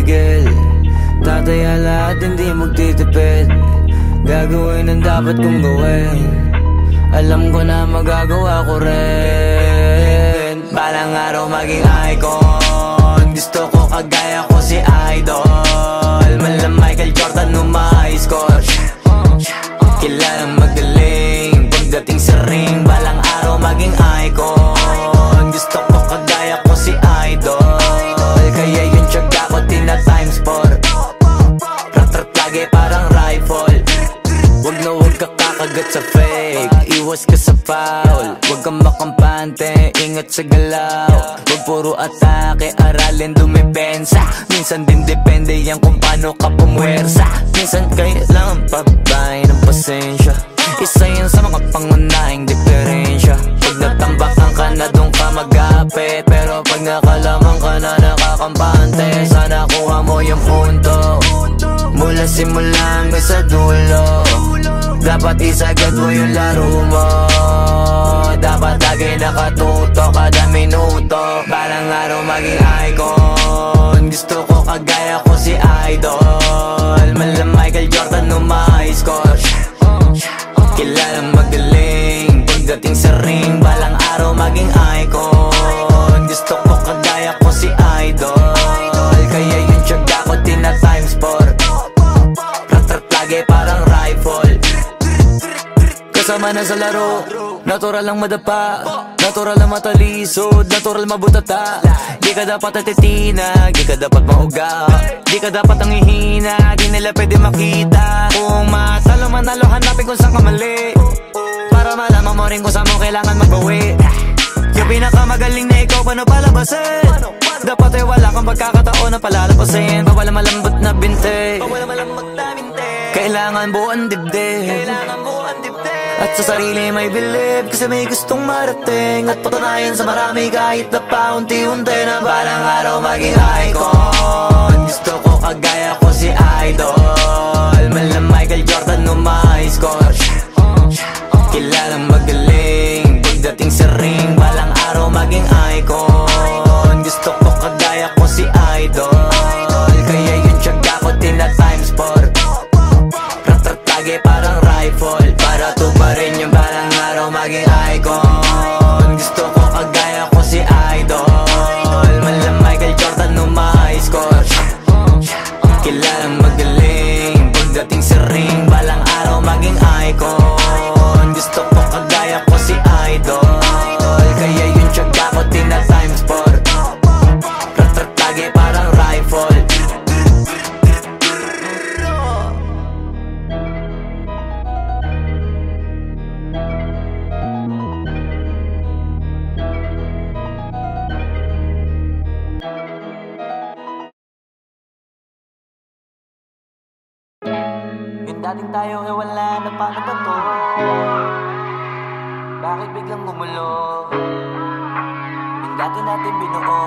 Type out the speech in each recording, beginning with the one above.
pipigil. Tataya lahat, hindi magtitipid. Gagawin ang dapat kong gawin. Alam ko na magagawa ko rin. Balang araw maging icon. Gusto ko kagaya ko si Idol. Mala Michael Jordan score. Kilalang magaling pagdating sa ring. Balang araw maging icon. Gusto ko kagaya ko si Idol. Kaya yung tiyaga ko tina times 4. Rat-rat lagi parang rifle. Wag na wag ka kakagat sa fake. Iwas ka sa foul. Wag kang makampante, ingat sa galaw. Wag puro atake, aralin dumipensa. Minsan din depende yan kung paano ka pumwersa. Minsan kailangan pabay ng pasensya. Isa yan sa mga pangunahing diferensya. Pag natambakan ka na doon ka mag-apit. Pero pag nakalaman ka na nakakampante, sana kuha mo yung punto. Mula simula hanggang sa dulo. Dapat isagad mo yung laro mo. Dapat lagi nakatuto kada minuto. Balang araw maging icon. Gusto ko kagaya ko si Idol. Mala Michael Jordan score. Kilalang magaling pagdating sa ring. Balang araw maging icon. Gusto ko kagaya ko si Idol. Kaya yung tiyaga ko tina times 4. Rat-rat lagi parang rifle. Kasama na sa laro, natural lang madapa, natural lang matalisod, natural mabutata. Di ka dapat atitina, di ka dapat mauga, di ka dapat ang ihina, di nila pwede makita. Kung matalo manalo, hanapin kung saan ka mali, para malaman mo rin kung saan mo kailangan magbawi. Yung pinakamagaling na ikaw, paano palabasin? Dapat ay wala kang pagkakataon na palalapasin. Bawal malambot na binte, kailangan buuan dibdib. At sa sarili may believe, kasi may gustong marating. At patunayan sa marami kahit na paunti-unti, na balang araw maging icon. Gusto ko kagaya ko si Idol. Mala Michael Jordan score. Kilalang magaling pagdating sa ring. Balang araw maging icon. Gusto ko kagaya ko si Idol. Kaya yung tiyaga ko tina times 4. Rat-rat lagi parang rifle. Para tuparin yung balang araw maging icon. Gusto ko kagaya ko si Idol. Mala Michael Jordan score. Kilalang magaling pagdating sa ring. Balang araw maging icon. Gusto ko kagaya ko si Idol. Kaya yung tiyaga ko tina times 4. Rat-rat lagi parang rifle. Yung dating tayo ay wala na, paano ba to? Bakit biglang gumulo? Yung dati natin binuo,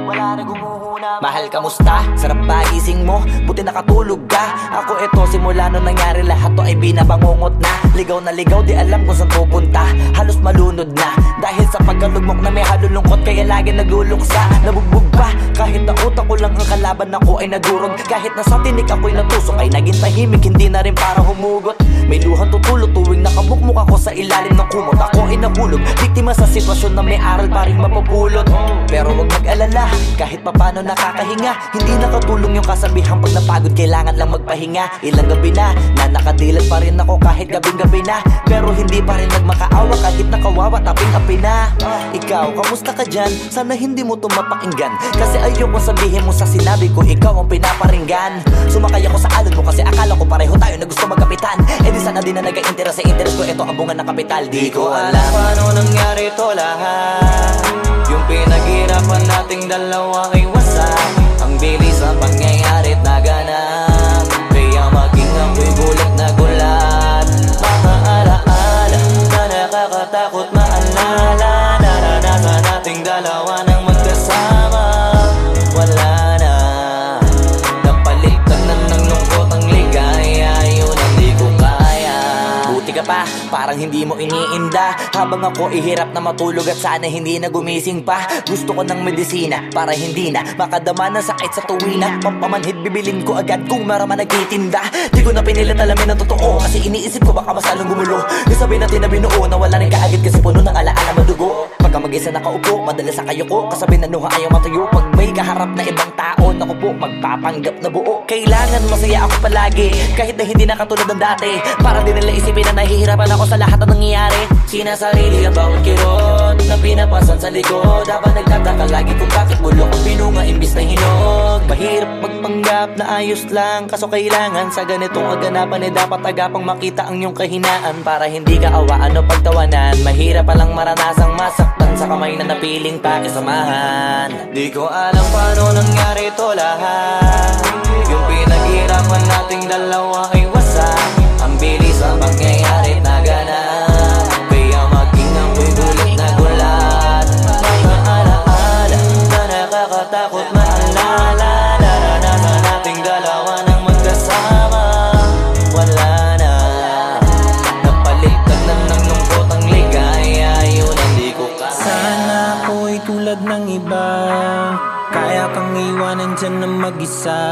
wala na gumuhuna. Mahal, kamusta? Sarap ba gising mo? Buti nakatulog ka. Ako eto, simula nung nangyari lahat to ay binabangungot na. Ligaw na ligaw, di alam kung saan pupunta. Halos malunod na dahil sa pagkalugmok na may halulungkot. Kaya lagi nagluluksa, nabugbog pa. Kahit na utak ko lang ang kalaban, ako ay nagurog. Kahit na sa tinik ako'y natusok, ay naging tahimik, hindi na rin para humugot. May luhang tutulog tuwing nakabukmuk ako sa ilalim ng kumot. Ako ay nahulog, biktima sa sitwasyon na may aral pa rin mapupulot. Pero wag mag-alala, kahit papano nakakahinga. Hindi nakatulong yung kasabihan, pag napagod kailangan lang magpahinga. Ilang gabi na nakadilat pa rin ako kahit gabing-gabi na. Pero hindi pa rin nagmakaawa kahit nakawawa taping-api na. Ikaw, kamusta ka dyan? Sana hindi mo to mapakinggan, kasi ayoko sabihin mo sa sinabi ko ikaw ang pinaparinggan. Sumakay ako sa alon mo kasi akala ko pareho tayo na gusto magkapitan. Eh di sana din na nag-interest sa interest ko, ito ang bunga ng kapital. Di ko alam paano nangyari to lahat. Yung pinaghirapan nating dalawa ay wasak. Ang bilis ang pangyayari't naganap, kaya maging ako'y gulat na gulat. Mga alaala na nakakatakot maalala. Naranasan nating dalawa nang magkasama. Wala na, napalitan na ng lungkot ang ligaya. Yun ang di ko kaya. Buti ka pa, parang hindi mo iniinda. Habang ako ihirap na matulog at sana hindi na gumising pa. Gusto ko ng medisina para hindi na makadama ng sakit sa tuwina. Pampamanhid bibilin ko agad kung marama nagtitinda. Di ko na pinilit alamin ang totoo kasi iniisip ko baka masalong gumulo. Nasabi natin na binuo na wala rin kaagad kasi puno ng alaala madugo. Pagka mag-isa nakaupo, madalas sa kayo ko kasabi na nuha ayaw matuyo. Pag may kaharap na ibang tao, naku po, magpapanggap na buo. Kailangan masaya ako palagi kahit na hindi na katulad ng dati. Para din nila isipin na nahihirapan ako sa lahat ng nangyayari. Sinasarili ang bawat kirot na pinapasan sa likod. Habang nagtataka lagi kung bakit bulok ang pinunga imbis na hinog. Mahirap magpanggap na ayos lang, kaso kailangan sa ganitong kaganapan eh dapat agapang makita ang iyong kahinaan. Para hindi ka awaan o pagtawanan. Mahirap palang maranasang masaktan sa kamay na napiling pakisamahan. Di ko alam paano nangyari ito lahat. Yung pinaghirapan nating dalawa ay wasak. Ang bilis ang pangyayari na ganap. Kaya maging ako'y gulit na gulat. Mga alaala na nakakatakot maalala. Naranasan nating dalawa ng magkasama. Wala na, napalitan na ng lungkot ang ligaya. Yun hindi ko kaya. Sana ako'y tulad ng iba, kaya kang iwanan dyan ng mag-isa.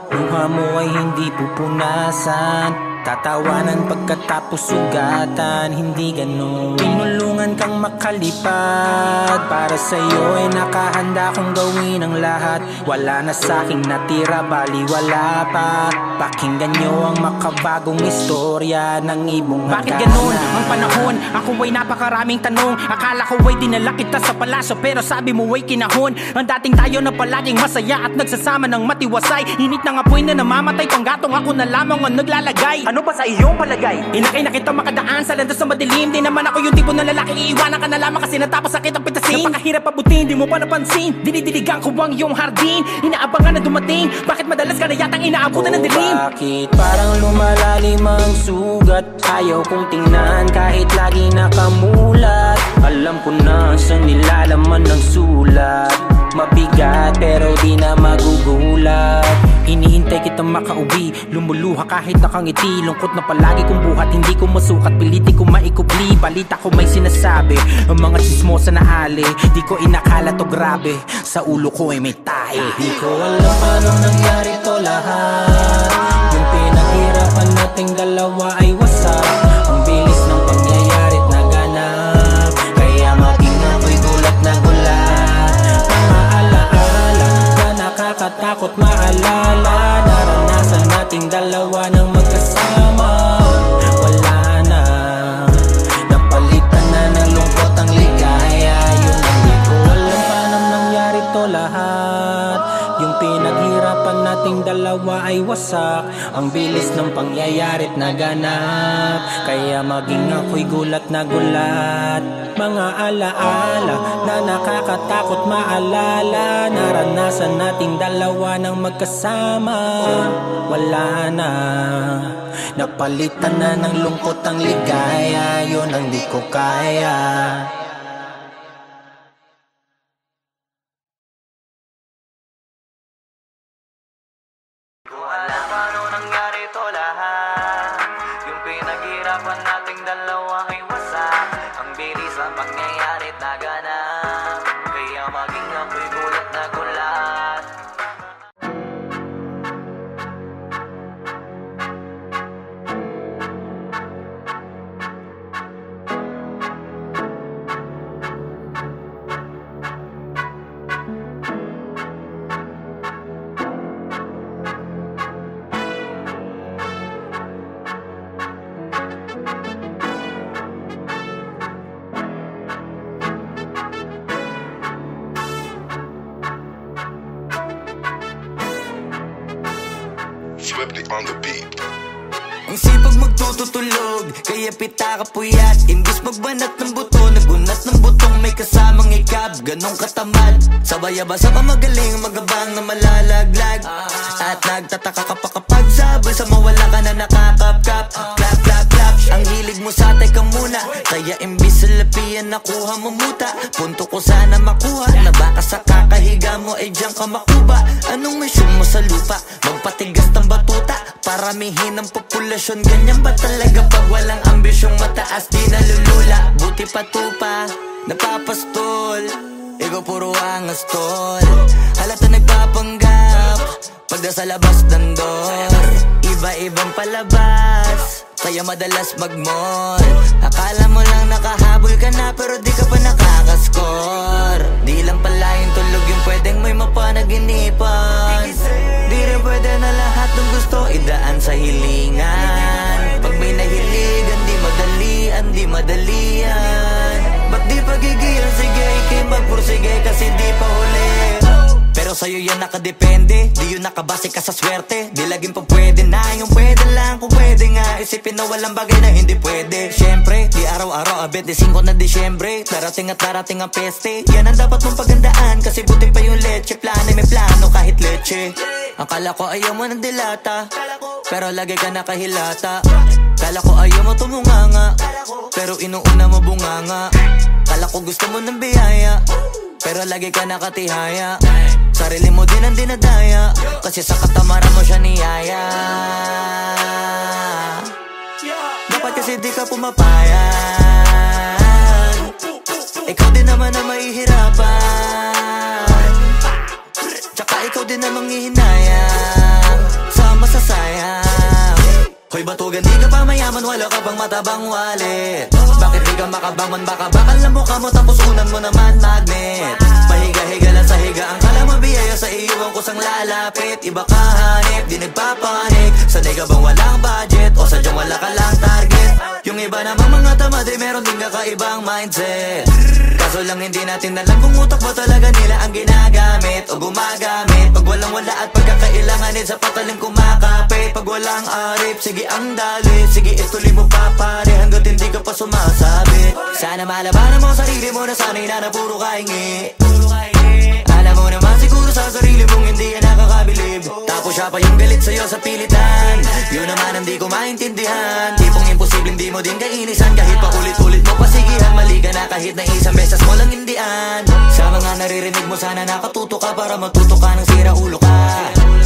Luha mo ay hindi pupunasan, tatawanan pagkatapos sugatan. Hindi ganon, pinulungan kang makalipad. Para sa'yo ay nakahanda kong gawin ang lahat. Wala na sa'king natira, baliwala pa. Pakinggan nyo ang makabagong istorya ng ibong hagdanan. Bakit ganon ang panahon? Ako ay napakaraming tanong. Akala ko ay dinala kita sa palasyo, pero sabi mo ay kinahon. Ang dating tayo na palaging masaya at nagsasama ng matiwasay. Init ng apoy na namamatay, panggatong ako na lamang ang naglalagay. Ano pa sa iyong palagay? Inakay na kita makadaan sa landas na madilim. Di naman ako yung tipo na lalaki, iiwanan ka na lamang kasi natapos sakit ang pitasin. Napakahirap pabutin, di mo pa napansin. Dinidiligan ko ang iyong hardin, inaabangan na dumating. Bakit madalas ka na yatang inaabutan ng dilim? Bakit parang lumalalim ang sugat? Ayaw kong tingnan kahit lagi nakamulat. Alam ko na sa nilalaman ng sulat. Mabigat pero di na magugulat. Hinihintay kitang makauwi, lumuluha kahit nakangiti. Lungkot na palagi kong buhat, hindi ko masukat. Pilitin ko maikubli, balita ko may sinasabi. Ang mga chismosa na ali, di ko inakala to grabe. Sa ulo ko ay may tahi. Di ko alam paano nangyari to lahat. Yung pinaghirapan nating dalawa ay wasak. Ang bilis ng pangyayari't naganap, kaya maging ako'y gulat na gulat. Mga alaala na nakakatakot maalala. Naranasan nating dalawa ng magkasama. Wala na, napalitan na ng lungkot ang ligaya. Yun ang di ko alam paano nangyari to lahat. Yung pinaghirapan nating dalawa ay wasak. Ang bilis ng pangyayari't naganap, kaya maging ako'y gulat na gulat. Mga alaala na nakakatakot maalala. Naranasan nating dalawa ng magkasama. Wala na, napalitan na ng lungkot ang ligaya. Yun ang di ko kaya. Alam paano nangyari to lahat. Yung pinaghirapan nating dalawa ay wasak. Ang bilis ang pangyayarit naganap, kaya maging ako'y gulat na gulat. Swifty on the beat. Ang sipag magtututulog, kaya pita ka puyat. Imbis magbanat ng buto, nagunat ng butong may kasamang ikab. Ganong katamad, sabay-abasa ka magaling, magabang na malalaglag. At nagtataka ka pa kapag sabay sa mawala ka na nakakapkap. Clap, clap, clap, ang hilig mo sa teka muna. Kaya imbis sa lapian nakuha mo muta. Punto ko sana makuha, na baka sa kakahiga mo ay diyan ka makuba. Anong mission mo sa lupa? Magpatigas ng batuta para karamihin ng populasyon. Ganyan ba talaga pag walang ambisyong mataas di nalulula? Buti pa tupa, napapastol, ikaw puro angas tol. Halata nagpapanggap pagda sa labas ng door. Iba-ibang palabas, kaya madalas mag-mall. Akala mo lang nakahabol ka na, pero di ka pa nakakascore. Di lang pala yung tulog yung pwedeng may mapanaginipan. Di rin pwede na lahat ng gusto idaan sa hilingan. Pag may nahiligan, di madalian, di madalian. Ba't di pagigil? Sige, ikay magpursige kasi di pa huli. Pero sa'yo yan nakadepende, di yun nakabase ka sa swerte. Di laging pa pwede na, yung pwede lang kung pwede nga. Isipin na walang bagay na hindi pwede. Siyempre, di araw-araw, 25 na Disyembre. Darating at darating ang peste. Yan ang dapat mong pagandaan, kasi buti pa yung leche. Plano may plano kahit leche. Akala ko ayaw mo ng dilata, pero lagi ka nakahilata. Kala ko ayaw mo tumunganga, pero inuuna mo bunganga. Kala ko gusto mo ng biyaya, pero lagi ka nakatihaya. Sarili mo din ang dinadaya, kasi sa katamaran mo siya niyaya. Dapat kasi di ka pumapayag, ikaw din naman ang mahihirapan. Tsaka ikaw din ang manghihinayang sa masasayang. Hoy batugan, di ka pa mayaman, wala ka pang matabang wallet. Bakit di ka makabangon, baka bakal na mukha mo, tapos unan mo naman magnet. Pahiga-higa lang sa higa, ang kala mabiyaya sa iyo ang kusang lalapit. Iba ka hanip, di nagpapanik. Sanay ka bang walang budget, o sadyang wala ka lang target? Yung iba namang mga tamad, meron din kakaibang mindset. Kaso lang hindi natin alam kung utak mo talaga nila ang ginagamit o gumagamit. Pag walang wala at pagkakailanganin, sa patalim kumakapit. Pag walang arip, sige ang dali, sige ituloy mo pa pare, hanggat hindi ka pa sumasabi. Sana malabanan mo sarili mo na sanay na puro kahingi. Alam mo naman siguro sa sarili mong hindi yan nakakabilib. Tapos siya pa yung galit sa'yo sa pilitan. Yun naman ang di ko maintindihan. Tipong imposibleng di mo din kainisan, kahit pa ulit-ulit mo pasigihan. Mali ka na kahit na isang beses mo lang hindian. Sa mga naririnig mo sana nakatuto ka, para matuto ka ng sira ulo ka.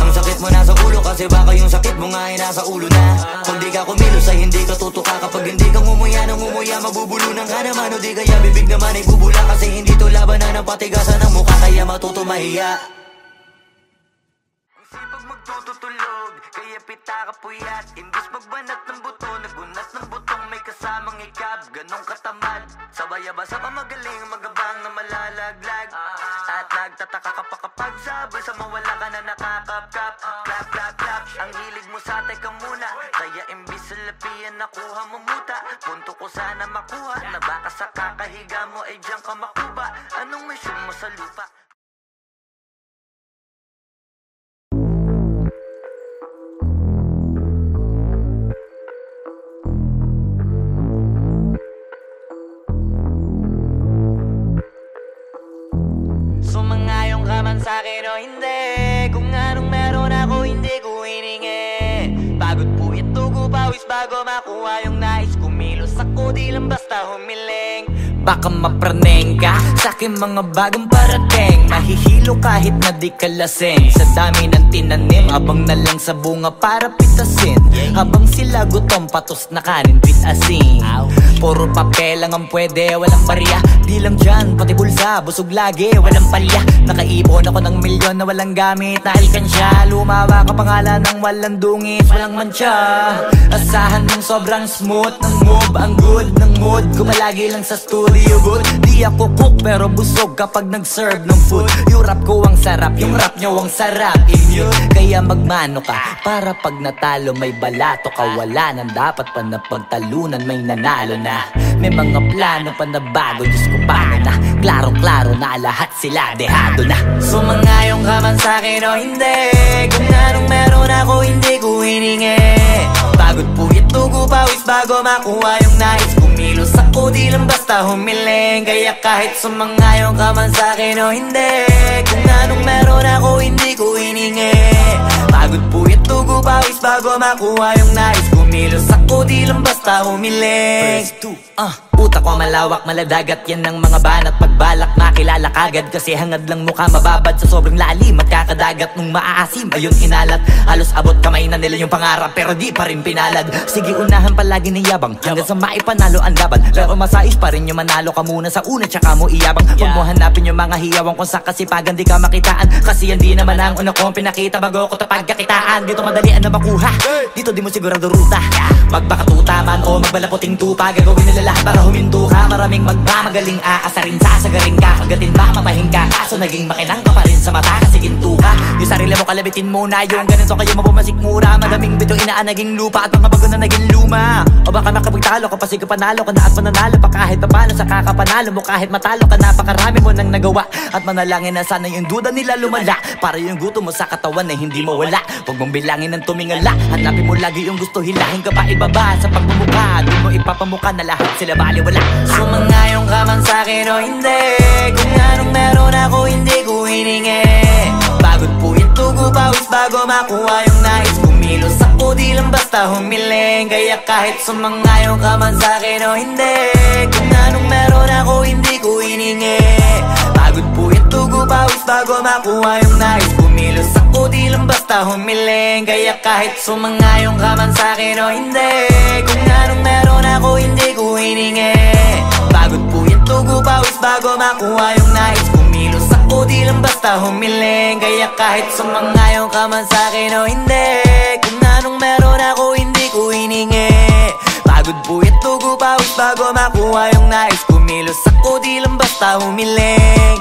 Ang sakit mo nasa ulo, kasi baka yung sakit mo nga ay nasa ulo na. Kung di ka kumilos ay hindi ka tutuka. Kapag hindi ka ngumuya ng ngumuya, mabubulunan ka naman. O di kaya bibig naman ay bubula, kasi hindi to labanan ng patigasan ng mukha, kaya matuto mahiya. Ang sipag magtututulog, kaya pita ka puyat. Imbis magbanat ng buto, nagunat ng butong may kasamang ikab. Ganong katamad, sabay-abasa pa magaling, magabang na malalaglag. At nagtataka ka pa kapag sabay sa mawala ka na nakakapkap. Clap, clap, clap, ang hilig mo sa teka muna, kaya imbis sa lapian nakuha mo muta. Punto ko sana makuha, na baka sa kakahiga mo ay diyan ka makuba. Anong mission mo sa lupa? Sumangayong ka man sa'kin o hindi, kung anong meron ako hindi ko hiningi. Pagod po ito ko pawis bago makuha yung nais. Kumilos ako di lang basta humiling. Baka mapraneng ka sa'kin mga bagong parating. Mahihilo kahit na di ka lasing. Sa dami ng tinanim, abang na lang sa bunga para pitasin. Habang sila gutom, patos na kanin with asin. Puro papel lang ang pwede, walang barya. Di lang dyan, pati bulsa, busog lagi, walang palya. Nakaipon ako ng milyon na walang gamit na alkansya. Lumawa ka pangalan ng walang dungis, walang mancha. Asahan mong sobrang smooth ng move, ang good ng mood. Kumalagi lang sa studio good. Di ako cook pero busog kapag nag-serve ng food. Yung rap ko ang sarap, yung rap nyo ang sarap. Immune, kaya magmano ka para pag natalo may balato ka. Wala nang dapat pa na pagtalunan, may nanalo na. May mga plano pa na bago, Diyos ko paano na. Klarong-klaro na lahat sila dehado na. Sumangayong ka man sa'kin o hindi, kung anong meron ako hindi ko hiningi. Pagod po ito ko pawis bago makuha yung nais. Kumilos ako di lang basta humiling. Kaya kahit sumangayong ka man sa'kin o hindi, kung anong meron ako hindi ko hiningi. Pagod po ito ko pawis bago makuha yung nais. Kumilos ako di lang basta humiling. utak ko malawak, maladagat. Yan ang mga banat pagbalak, makilala kagad. Kasi hangad lang mukha mababad sa sobrang lalim at kakadagat. Nung maaasim, ayun inalat. Halos abot kamay na nila yung pangarap, pero di pa rin pinalad. Sige unahan palagi ng yabang, hanggang sa maipanalo ang laban. Pero masais pa rin yung manalo ka muna sa una, tsaka mo iyabang. Huwag mo hanapin yung mga hiyawang kung sa kasipagan di ka makitaan. Kasi yan di naman ang una kong pinakita bago ko tapagkakitaan. Dito madalian na makuha, dito di mo sigurado ruta. Magbakatuta man o magbalaputing tupa, gagawin nila lahat para huminto ka. Maraming magmamagaling aasarin, sasagaling ka, kagatin ba mapahing ka. Kaso naging makinang ka pa rin sa mata kasi ginto ka. Yung sarili mo kalabitin muna, yung ganito kayo mapumasik mura. Madaming bito inaan naging lupa at mga bago na naging luma. O baka makapagtalo ka pa sige panalo ka na at mananalo pa kahit papano sa kakapanalo mo. Kahit matalo ka napakarami mo nang nagawa. At manalangin na sana yung duda nila lumala, para yung gutom mo sa katawan na hindi mo wala. Huwag mong bilangin ng tumingala, hanapin mo lagi yung gusto, hilahin ka pa ibaba sa pagmumukha. Di mo ipapamukha na lahat sila baliwala. Sumangayong ka man sa'kin o hindi, kung anong meron ako hindi ko hiningi. Pagod po ito pawis bago makuha yung nais. Kumilos ako di lang basta humiling. Kaya kahit sumangayong ka man sa'kin o hindi, kung anong meron ako hindi ko hiningi. Pagod po ito pawis bago makuha yung nais. Kumilos ako di lang basta humiling. Kaya kahit sumangayong ka man sa'kin o hindi, kung anong meron ako hindi ko hiningi. Pagod po ito pawis bago makuha yung nais. Kumilos ako di lang basta humiling. Kaya kahit sumangayong ka man sa'kin o hindi, kung anong meron ako hindi ko hiningi. Pagod po ito pawis bago makuha yung nais. Kumilos ako di lang basta humiling.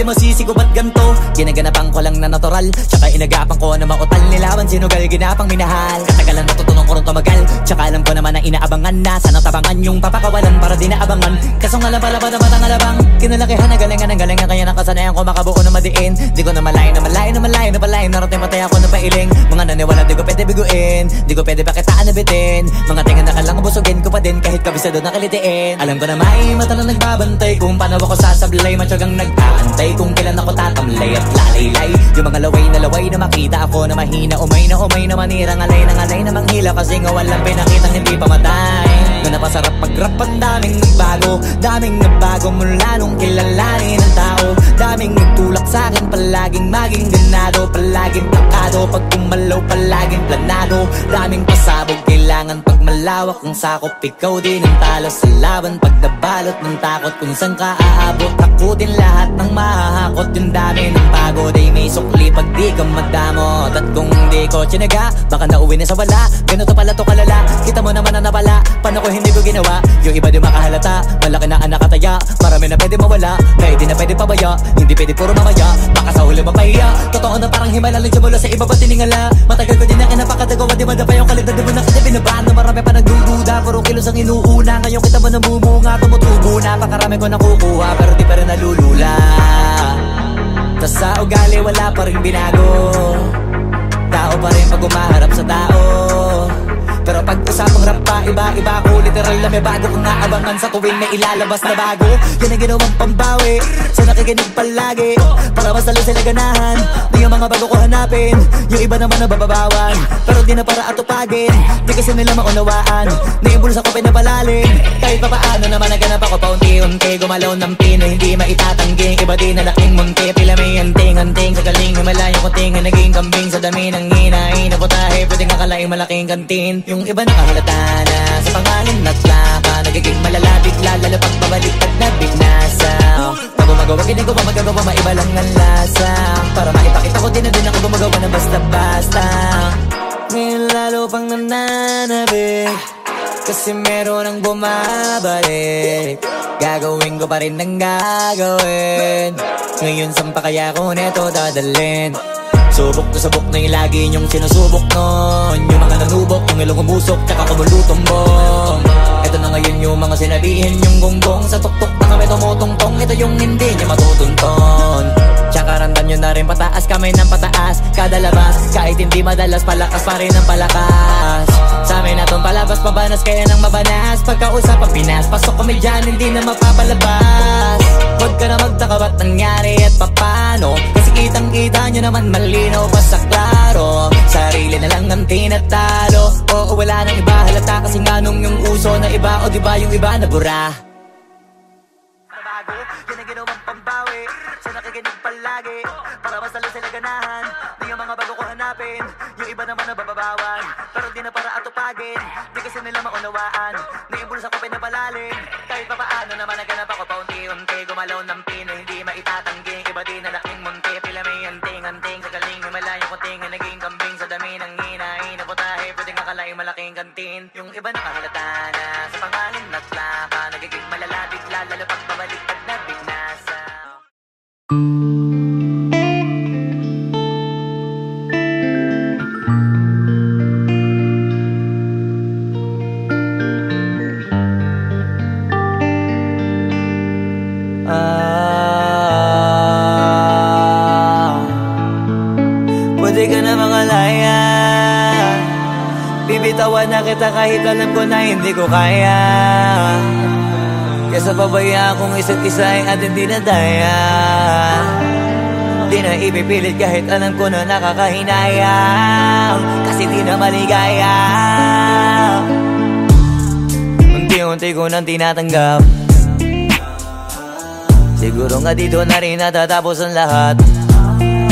Masisig ko ba't ganto? Ginaganapan ko lang na natural, tsaka inagapan ko na mautal. Nilaban sinugal, ginapang minahal. Katagalan natutunan ko rin tumagal, tsaka alam ko naman na inaabangan na. Sana tabangan yung papakawalan para di naabangan. Kaso nga lang pala ba naman ang alabang kinalakihan na galingan ng galingan. Kaya nakasanayan ko makabuo na madiin. Di ko na malayo na malayo na malayo na palayo. Narating matay ako na pailing. Mga naniwala di ko pwede biguin, di ko pwede pakitaan na bitin. Mga tingan na kalang busugin ko pa din kahit kabisado na kalitiin. Alam ko na may mata na nagbabantay kung paano ako sasablay. Matyagang nag-aantay kung kailan ako tatamlay at lalaylay. Yung mga laway na makita ako na mahina. Umay na manirang alay na manghila. Kasi nga walang pinakitang hindi pamatay. Na napasarap pag-rap ang daming nagbago mula nung kilalanin ang tao. Daming nagtulak sa'kin, palaging maging ganado. Palaging takado, pag kumalaw palaging planado. Daming pasabog, kailangan pag malawak ang sakop. Ikaw din ang talo sa laban pag nabalot ng takot. Kung saan ka aabot, takutin lahat ng mahahakot. Yung dami ng pagod ay may sukli pag di ka madamot. At kung di ko tsinaga, baka nauwi na sa wala. Ganito pala to kalala, kita mo naman na napala. Paano ko hindi ko ginawa, yung iba di makahalata. Malaki na anak kataya, marami na pwede mawala. Kaya di na pwede pabaya, hindi pwede puro mamaya. Baka sa huli mapahiya, totoo na parang himala. Mula sa iba pa tiningala, matagal ko din na kinapakatagawa. Di madapa yung kalidad, di mo na kasi binabaan. Na marami pa nagdududa, puro kilos ang inuuna. Ngayon kita mo namumunga, tumutubo na. Pakarami ko nakukuha, pero di pa rin nalulula. Tas sa ugali wala pa rin binago. Tao pa rin pag umaharap sa tao. Pero pag usapang rap pa, iba-iba ko. Literal na may bago kong naabangan sa tuwing may ilalabas na bago. Yan ang ginawang pambawi, so nakikinig palagi. Para mas lalo sila ganahan, na yung mga bago ko hanapin. Yung iba naman na bababawan, pero di na para atupagin. Di kasi nila maunawaan, na yung bulsa ko pinapalalim. Kahit pa paano naman naganap ako paunti-unti. Gumalaw ng pino, hindi maitatangging. Iba din na laking munti, pila may anting-anting. Sa galing humalayo kunting, naging kambing. Sa dami ng hinahin na putahe, pwedeng akalaing malaking kantin. Yung iba nakahalata na sa pangalan na plaka. Nagiging malala, bigla, lalo pag pabaliktad na bignasa. Pag gumagawa, ginagawa, magagawa, maiba lang ang lasa. Para maipakita ko din na din ako gumagawa na basta-basta. Ngayon lalo pang nananabik, kasi kasi meron ang bumabalik. Gagawin ko pa rin ang gagawin. Ngayon saan pa kaya ko neto dadalhin? Subok na subok na yung lagi niyong sinusubok nun. Yung mga nanubok, yung ilong umusok, tsaka kumulutong bong. Ito na ngayon yung mga sinabihin yung gonggong. Sa tuktok na kami tumutungtong, ito yung hindi niya matutunton. Tsaka randan nyo na rin pataas, kamay ng pataas. Kada labas, kahit hindi madalas, palakas pa rin ang palakas. Sa amin na tong palabas, pabanas kaya nang mabanas. Pagkausap ang Pinas, pasok kami dyan, hindi na mapapalabas. Huwag ka na magtaka ba't nangyari at papano, kasi kitang-kita nyo naman malinaw pa sa klaro. Sarili na lang ang tinatalo. Oo, wala nang iba, halata kasi nga nung yung uso na iba. O diba yung iba na bura? Nabago, yan ang ginawang pambawi sa nakikinig palagi, para mas lalo sila ganahan. Di yung mga bago ko hanapin, yung iba naman na bababawan, pero di na para atupagin. Di kasi nila maunawaan, naimbulsa ko pinapalalim. Kahit pa paano naman naganap ako paunti-unti, gumalaw ng pino, hindi maitatanggi. Iba din na laking munti, pila may anting-anting. Sa galing may malayong kuting, naging kambing sa dami ng hinahin. Naputahe, pwedeng akalaing malaking kantin. Yung iba nakahalata na sa pangalan at laka, nagiging malalapit lalo pag babaliktad na binasa. Pwede ka na mangalaya, bibitawan na kita kahit alam ko na hindi ko kaya. Kesa pabayaan kung isa't isa ay ating dinadaya. Di na ipipilit kahit alam ko na nakakahinayang, kasi di na maligaya. Unti-unti ko nang tinatanggap, siguro nga dito na rin natatapos ang lahat.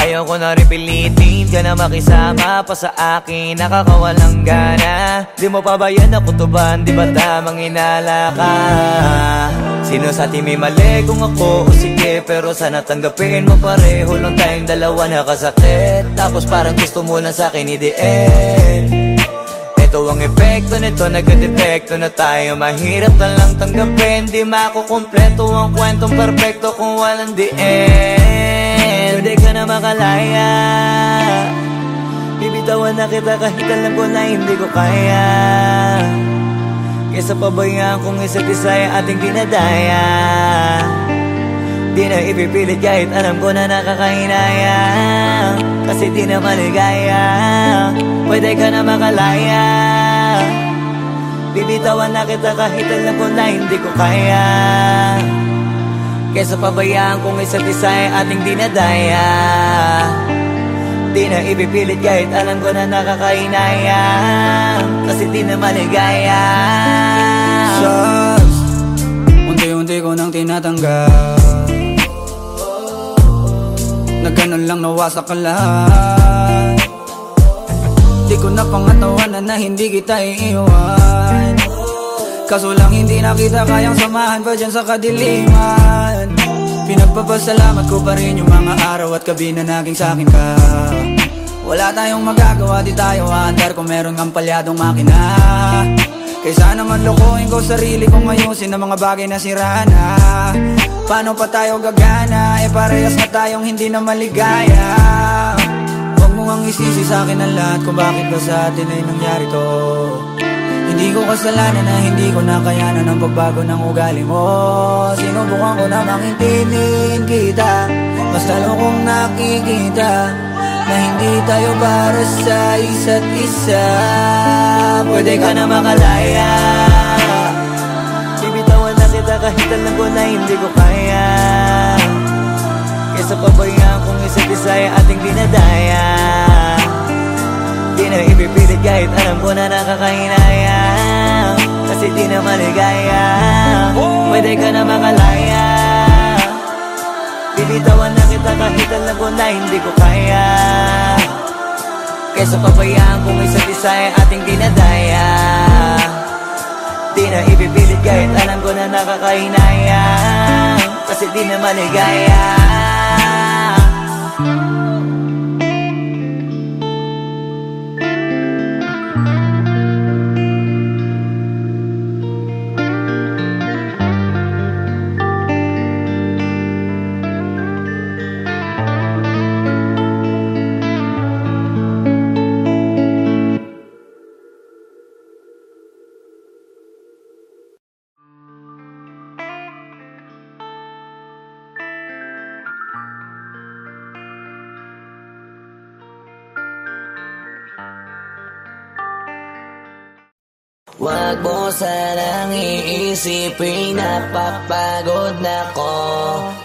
Ayaw ko na rin pilitin ka na makisama pa sa akin, nakakawalang gana. Di mo pa ba yan nakutuban, di ba tamang inala ka? Sino sa atin may mali kung ako o sige, pero sana tanggapin mo pareho lang tayong dalawa nakasakit. Tapos parang gusto mo na sa akin i-end. Ito ang epekto nito, nagka-depekto na tayo. Mahirap na lang tanggapin, di makukumpleto ang kwentong perfecto kung walang the end. Pwede ka na makalaya, bibitawan na kita kahit alam ko na hindi ko kaya. Kesa pabayaan kung isa't isa ay ating dinadaya. Di na ipipilit kahit alam ko na nakakahinaya, kasi di na maligaya. Pwede ka na makalaya, bibitawan na kita kahit alam ko na hindi ko kaya. Kesa pabayaan kung isa't isa ay ating dinadaya. Di na ipipilit kahit alam ko na nakakahinaya, kasi di na maligaya. Shots, unti-unti ko nang tinatanggap, na ganun lang nawasak ka lahat. Di ko na pangatawanan na hindi kita iiwan, kaso lang hindi na kita kayang samahan pa dyan sa kadiliman. Pinagpapasalamat ko pa rin yung mga araw at gabi na naging sa'kin ka. Wala tayong magagawa, di tayo aandar kung meron kang palyadong makina. Kaysa naman lokohin ko sarili kong ayusin ang mga bagay na sira na. Paano pa tayo gagana, parehas na tayong hindi na maligaya. Huwag mo ang isisi sa'kin ang lahat kung bakit ba sa atin ay nangyari to. Hindi ko kasalanan na hindi ko nakayanan ang pagbago ng ugali mo. Sinubukan ko na makintindihin kita, mas lalo kong nakikita na hindi tayo para sa isa't isa. Pwede ka na makalaya, bibitawan na kita kahit alam ko na hindi ko kaya. Kesa pabayaan kung isa't isa ay ating dinadaya. Di na ipipilit kahit alam ko na nakakahinaya, kasi di na maligaya. Pwede ka na makalaya, bibitawan na kita kahit alam ko na hindi ko kaya. Kesa pabayaan kung isa't isa ay ating dinadaya. Di na ipipilit kahit alam ko na nakakahinaya, kasi di na maligaya. Wag mo sanang iisipin, napapagod na ko.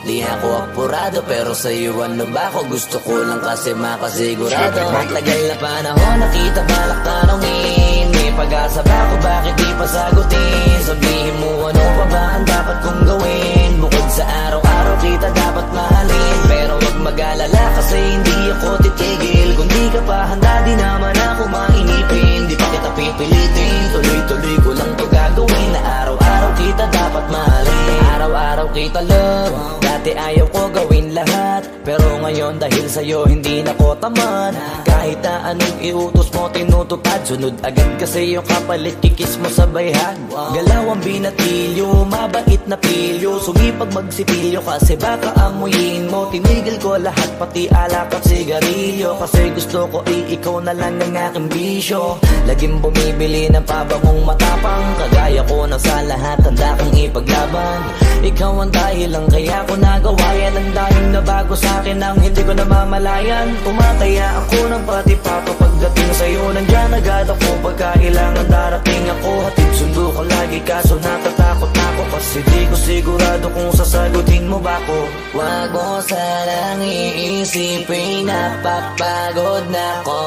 Di ako apurado pero sa'yo ano ba ako? Gusto ko lang kasi makasigurado. Matagal na panahon nakita balak tanongin, may pag-asa ba ako, bakit di pa sagutin? Sabihin mo ano pa ba ang dapat kong gawin? Bukod sa araw-araw kita dapat mahalin, pero wag mag-alala kasi hindi ako titigil. Kung di ka pa handa di naman ako mainipin, di pa kita pipilitin, tuloy-tuloy ko lang to gagawin. Na araw-araw kita dapat mahalin, araw-araw kita love. Dati ayaw ko gawin lahat, pero ngayon dahil sa'yo hindi na ko tamad. Kahit na anong iutos mo tinutupad, sunod agad kasi yung kapalit kikis mo sa bayhag. Galaw ang binatilyo, mabait na pilyo, sumipag magsipilyo kasi baka amuyin mo. Tinigil ko lahat pati alak at sigarilyo, kasi gusto ko ikaw na lang ang aking bisyo. Laging bumibili ng pabangong matapang, kagaya ko na sa lahat handa kang ipaglaban. Ikaw ang dahilan kaya ko nagawa yan, ang daming nabago sa'kin ang hindi ko namamalayan. Tumataya ako ng pati-pato pagdating sa'yo, nandyan agad ako pagkailangan darating ako. Hatid sundo ko lagi kaso natatakot ako, kasi di ko sigurado kung sasagutin mo ba ko. Wag mo sanang iisipin, napapagod na ko.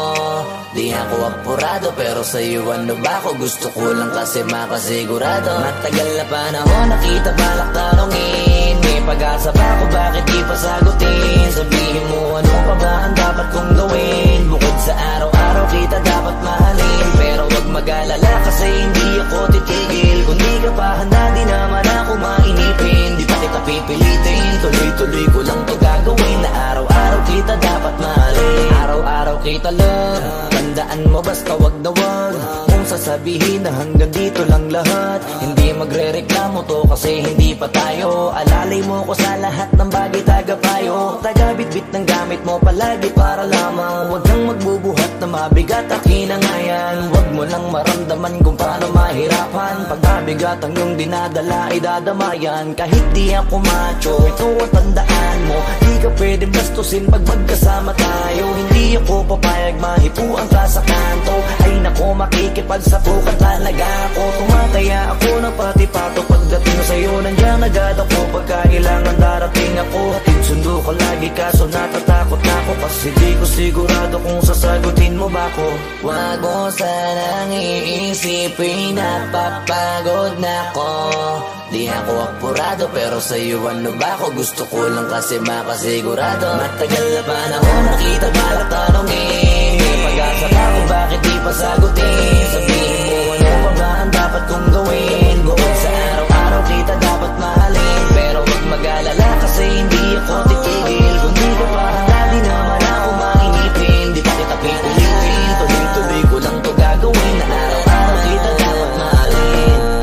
Di ako apurado pero sa'yo ano ba ako? Gusto ko lang kasi makasigurado. Matagal na panahon nakita balak tanongin, may pag-asa ba ako, bakit di pa sagutin? Sabihin mo ano pa ba ang dapat kong gawin? Bukod sa araw-araw kita dapat mahalin, pero wag mag-alala kasi hindi ako titigil. Kung di ka pa handa di naman ako mainipin, di pa kita pipilitin, tuloy-tuloy ko lang to gagawin. Na araw-araw kita dapat mahalin, araw-araw kita love. Tandaan mo basta wag na wag kung sasabihin na hanggang dito lang lahat. Hindi magre-reklamo to kasi hindi pa tayo. Alalay mo ko sa lahat ng bagay, tagapayo. Tagabitbit ng gamit mo palagi para lamang wag kang magbubuhat na mabigat akin ang ayan. Wag mo lang maramdaman kung paano mahirapan, pag mabigat ang iyong dinadala ay dadamayan. Kahit di ako macho, ito ang tandaan mo, di ka pwedeng bastusin pag magkasama tayo. Hindi ako papayag mahipuan ka sa kanto, ay nako makikipagsapukan talaga ako. Tumataya ako ng pati-pato pagdating sa'yo, nandyan agad ako pagkailangan darating ako. Hatid sundo ko lagi kaso natatakot na ako, kasi di ko sigurado kung sasagutin mo ba ko. Wag mo sanang iisipin, napapagod na ko. Di ako apurado pero sa'yo ano ba ako? Gusto ko lang kasi makasigurado. Matagal na panahon nakita balak tanongin, may pag-asa ba ako, bakit di pa sagutin? Sabihin mo ano pa ba ang dapat kong gawin? Bukod sa araw-araw kita dapat mahalin, pero wag mag-alala kasi hindi ako titigil. Kung di ka pa handa di naman ako mainipin, di pa kita pipilitin, tuloy-tuloy ko lang to gagawin. Na araw-araw kita dapat mahalin.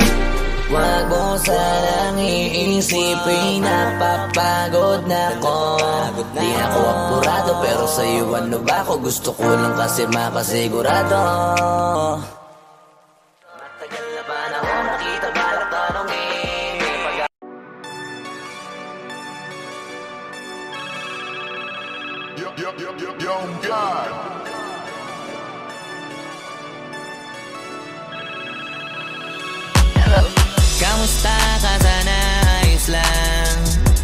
Wag mo sanang iisipin, napapagod na ko. Di ako apurado pero sa'yo ano ba ako? Gusto ko lang kasi makasigurado. Matagal na panahon nakita balak tanongin, may pag- Yo, God. Kamusta ka sana? Ayos lang.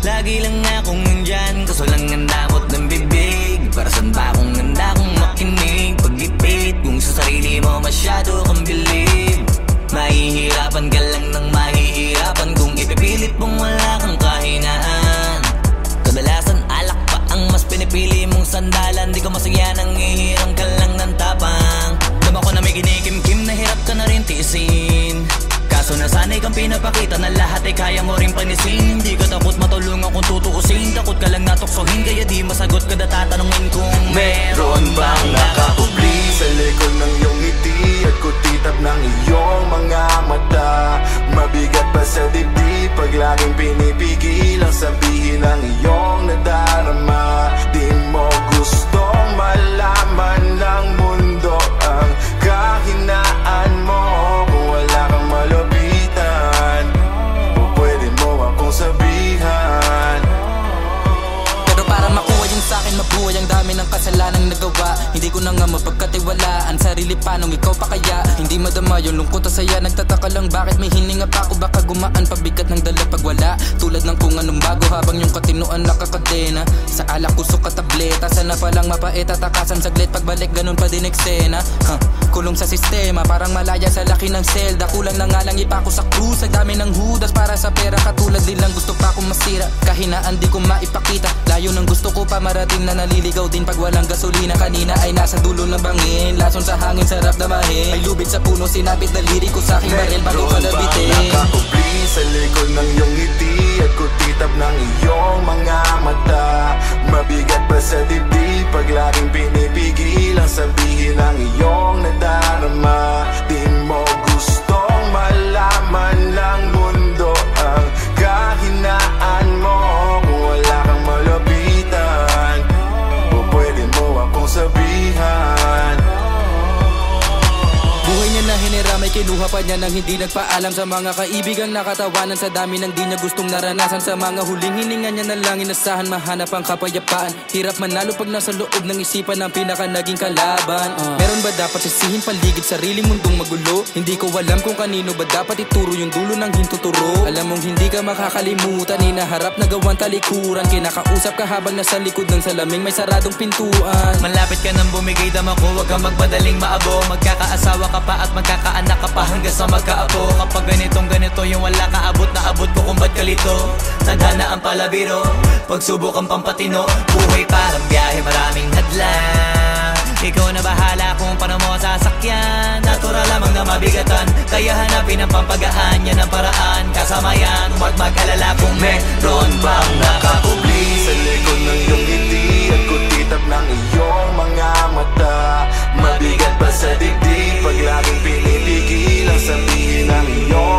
Lagi lang akong nandyan, kaso lang ang damot ng bibig. Para saan ba akong handa kung makinig? Pag-ipit kung sa sarili mo masyado kang bilib. Mahihirapan ka lang ng mahihirapan kung ipipilit mong wala kang kahinaan. Kadalasan alak pa ang mas pinipili mong sandalan. Di ko masaya nang ihirang ka lang ng tapang. Dama ko na may kinikimkim na hirap ka na rin tiisin. Kaso nasanay kang pinapakita na lahat ay kaya mo rin panisin. Hindi ka takot matulungan kung tutuusin, takot ka lang natuksohin, kaya di masagot kada tatanungin kung meron bang nakapubli sa likod ng iyong ngiti at kutitap ng iyong mga mata. Mabigat pa sa dibdib pag laging pinipigil ang sabihin ng iyong nadarama. Di mo gustong malaman ng mundo ang kahinaan mo. Kung wala kang malapitan, o pwede mo akong sabihan. Pero para makuha yung sa'kin mabuhay, ang dami ng kasalanang nagawa. Hindi ko na nga mapagkatiwalaan sarili paanong ikaw pa kaya. Hindi madama yung lungkot at saya. Nagtataka lang bakit may hininga pa ako. Baka gumaan pabigat ng dala pag wala. Tulad ng kung anong bago habang yung katinuan nakakadena. Sa alak kusok at tableta. Sana palang mapait at takasan saglit. Pagbalik ganun pa din eksena. Kulong sa sistema parang malaya sa laki ng selda. Kulang na nga lang ipako sa krus. Sa dami ng hudas para sa pera. Katulad nilang gusto pa akong masira. Kahinaan di ko maipakita. Layo ng gusto ko pa marating na naliligaw din pag walang gasolina. Kanina ay nasa dulo ng bangin. Lason sa hangin sarap damahin. May lubid sa puno sinapit daliri ko sa aking baril bago ka nabitin. Nakakubli sa likod ng iyong ngiti at kutitab ng iyong mga mata. Mabigat pa sa dibdib pag laging pinipigil ang sabihin ng iyong nadarama. Di mo gustong malaman ng mundo ang kahinaan mo. Kung wala kang malapitan o pwede mo akong sabihan. Buhay niya na hinira, may kinuha pa niya nang hindi nagpaalam sa mga kaibigang nakatawanan. Sa dami ng di niya gustong naranasan. Sa mga huling hininga niya na lang inasahan mahanap ang kapayapaan. Hirap manalo pag nasa loob ng isipan ng pinaka naging kalaban. Meron ba dapat sisihin paligid sariling mundong magulo? Hindi ko alam kung kanino ba dapat ituro yung dulo ng hintuturo. Alam mong hindi ka makakalimutan, hinaharap na gawang talikuran. Kinakausap ka habang nasa likod ng salaming may saradong pintuan. Malapit ka nang bumigay dama ko, wag kang magmadaling maabo. Magkakaasawa ka pa at magkakaanak ka pa hanggang sa magkaapo. Kapag ganito yung wala ka abot na abot ko kung ba't kalito. Tadhana ang palabiro, pagsubok ang pampatino. Buhay parang biyahe, maraming hadlang. Ikaw na bahala kung paano mo sasakyan. Natural lamang na mabigatan, kaya hanapin ang pampagaan. Yan ang paraan, kasama yan. Huwag mag-alala kung meron bang nakakubli sa likod ng iyong ngiti at kutitab ng iyong mga mata. Mabigat pa sa dibdib pag laging pinipigil ang sabihin ng iyong